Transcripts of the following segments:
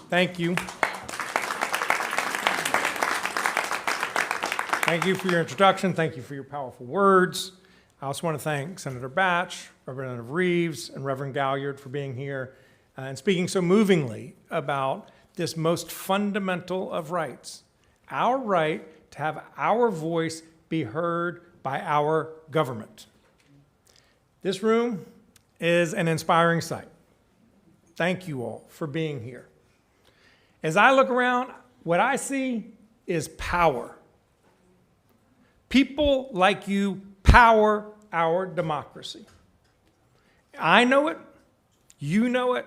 Thank you. Thank you for your introduction. Thank you for your powerful words. I also want to thank Senator Batch, Representative Reeves, and Reverend Galliard for being here and speaking so movingly about this most fundamental of rights, our right to have our voice be heard by our government. This room is an inspiring sight. Thank you all for being here. As I look around, what I see is power. People like you power our democracy. I know it, you know it,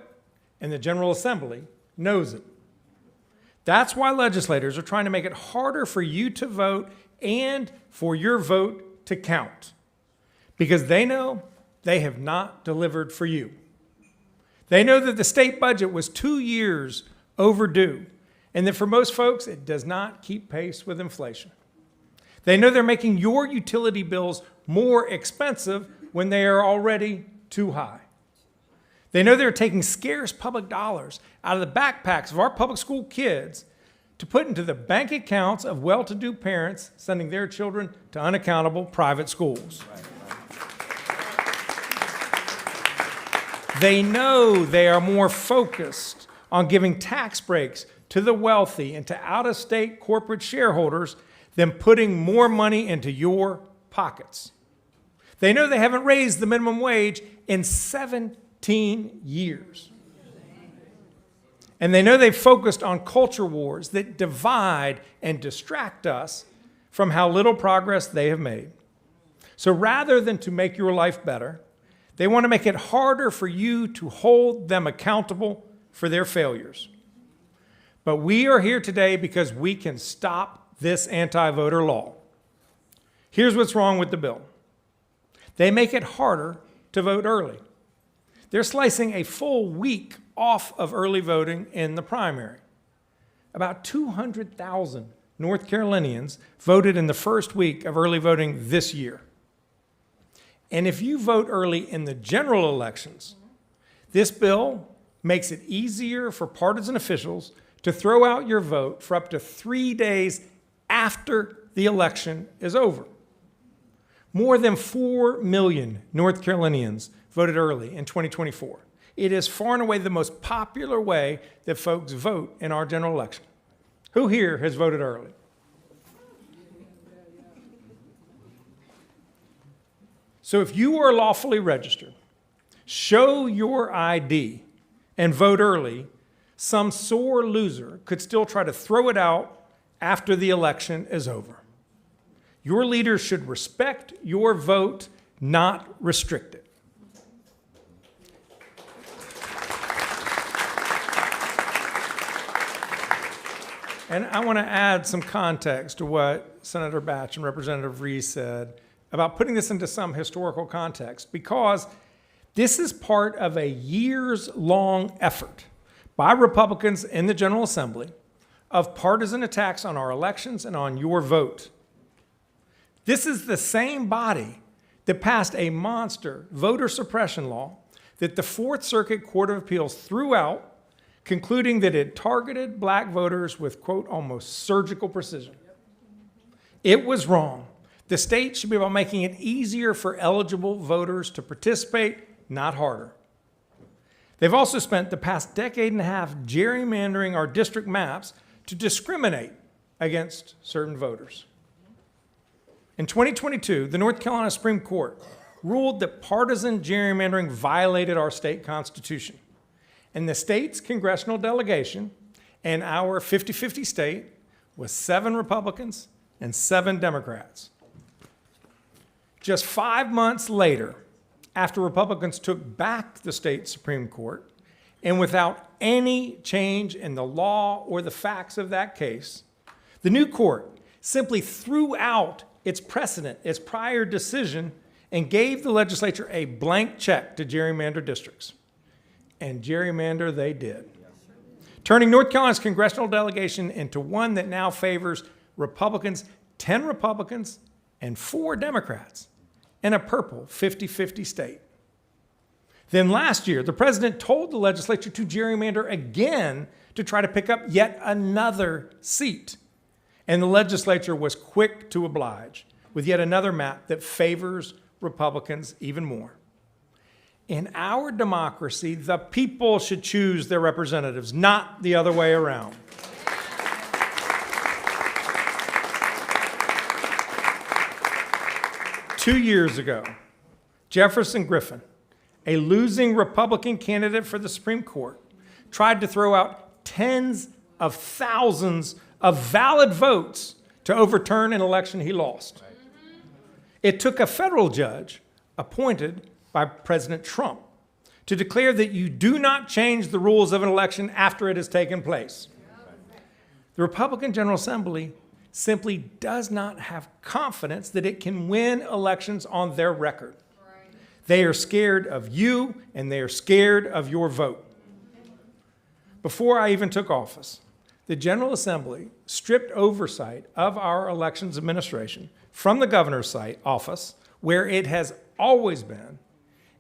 and the General Assembly knows it. That's why legislators are trying to make it harder for you to vote and for your vote to count, because they know they have not delivered for you. They know that the state budget was 2 years overdue, and that for most folks, it does not keep pace with inflation. They know they're making your utility bills more expensive when they are already too high. They know they're taking scarce public dollars out of the backpacks of our public school kids to put into the bank accounts of well-to-do parents sending their children to unaccountable private schools. They know they are more focused on giving tax breaks to the wealthy and to out-of-state corporate shareholders than putting more money into your pockets. They know they haven't raised the minimum wage in 17 years. And they know they've focused on culture wars that divide and distract us from how little progress they have made. So rather than to make your life better, they want to make it harder for you to hold them accountable for their failures. But we are here today because we can stop this anti-voter law. Here's what's wrong with the bill. They make it harder to vote early. They're slicing a full week off of early voting in the primary. About 200,000 North Carolinians voted in the first week of early voting this year. And if you vote early in the general elections, this bill makes it easier for partisan officials to throw out your vote for up to 3 days after the election is over. More than 4 million North Carolinians voted early in 2024. It is far and away the most popular way that folks vote in our general election. Who here has voted early? So if you are lawfully registered, show your ID and vote early, some sore loser could still try to throw it out after the election is over. Your leaders should respect your vote, not restrict it. And I want to add some context to what Senator Batch and Representative Rees said about putting this into some historical context, because this is part of a years-long effort by Republicans in the General Assembly of partisan attacks on our elections and on your vote. This is the same body that passed a monster voter suppression law that the Fourth Circuit Court of Appeals threw out, concluding that it targeted black voters with, quote, almost surgical precision. It was wrong. The state should be about making it easier for eligible voters to participate, not harder. They've also spent the past decade and a half gerrymandering our district maps to discriminate against certain voters. In 2022, the North Carolina Supreme Court ruled that partisan gerrymandering violated our state constitution. And the state's congressional delegation in our 50-50 state was 7 Republicans and 7 Democrats. Just 5 months later, after Republicans took back the state Supreme Court, and without any change in the law or the facts of that case, the new court simply threw out its precedent, its prior decision, and gave the legislature a blank check to gerrymander districts. And gerrymander they did, turning North Carolina's congressional delegation into one that now favors Republicans, 10 Republicans and 4 Democrats, in a purple 50-50 state. Then last year, the president told the legislature to gerrymander again to try to pick up yet another seat. And the legislature was quick to oblige with yet another map that favors Republicans even more. In our democracy, the people should choose their representatives, not the other way around. Two years ago, Jefferson Griffin, a losing Republican candidate for the Supreme Court, tried to throw out tens of thousands of valid votes to overturn an election he lost. It took a federal judge appointed by President Trump to declare that you do not change the rules of an election after it has taken place. The Republican General Assembly simply does not have confidence that it can win elections on their record. They are scared of you, and they are scared of your vote. Before I even took office, the General Assembly stripped oversight of our elections administration from the governor's office, where it has always been,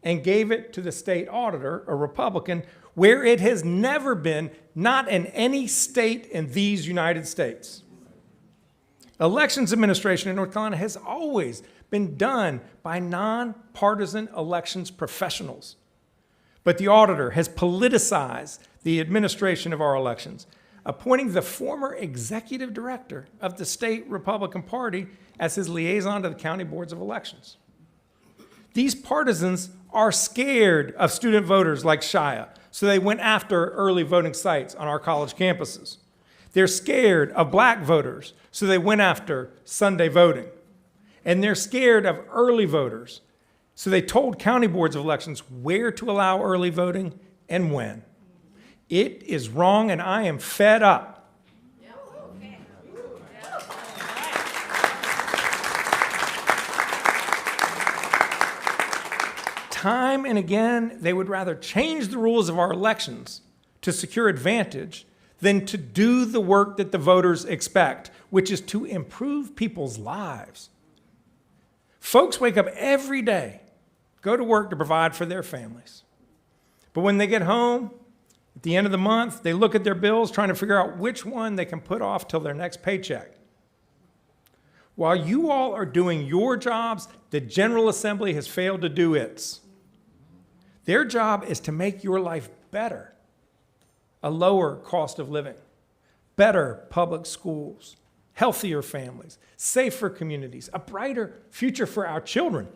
and gave it to the state auditor, a Republican, where it has never been, not in any state in these United States. Elections administration in North Carolina has always been done by nonpartisan elections professionals. But the auditor has politicized the administration of our elections, appointing the former executive director of the state Republican Party as his liaison to the county boards of elections. These partisans are scared of student voters like Shia, so they went after early voting sites on our college campuses. They're scared of black voters, so they went after Sunday voting. And they're scared of early voters, so they told county boards of elections where to allow early voting and when. It is wrong, and I am fed up. Time and again, they would rather change the rules of our elections to secure advantage than to do the work that the voters expect, which is to improve people's lives. Folks wake up every day, go to work to provide for their families. But when they get home, at the end of the month, they look at their bills trying to figure out which one they can put off till their next paycheck. While you all are doing your jobs, the General Assembly has failed to do its. Their job is to make your life better. A lower cost of living, better public schools, healthier families, safer communities, a brighter future for our children.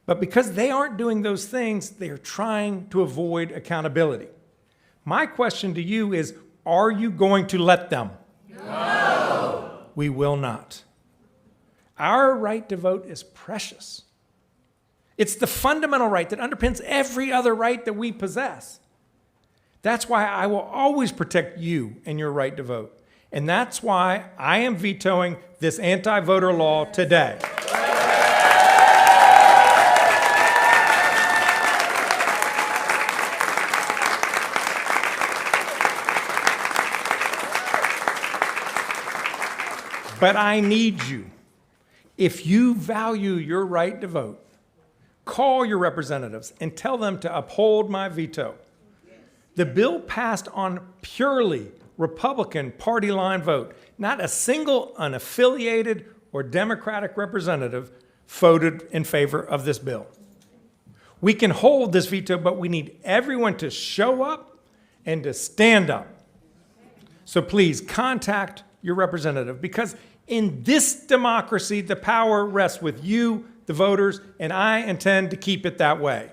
But because they aren't doing those things, they are trying to avoid accountability. My question to you is, are you going to let them? No. We will not. Our right to vote is precious. It's the fundamental right that underpins every other right that we possess. That's why I will always protect you and your right to vote. And that's why I am vetoing this anti-voter law today. But I need you. If you value your right to vote, call your representatives and tell them to uphold my veto. The bill passed on purely Republican party line vote. Not a single unaffiliated or Democratic representative voted in favor of this bill. We can hold this veto, but we need everyone to show up and to stand up. So please contact your representative, because in this democracy, the power rests with you, the voters, and I intend to keep it that way.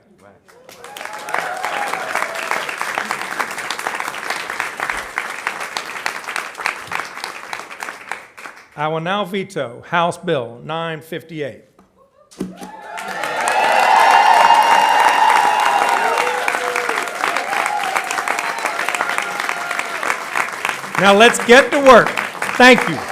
I will now veto House Bill 958. Now let's get to work. Thank you.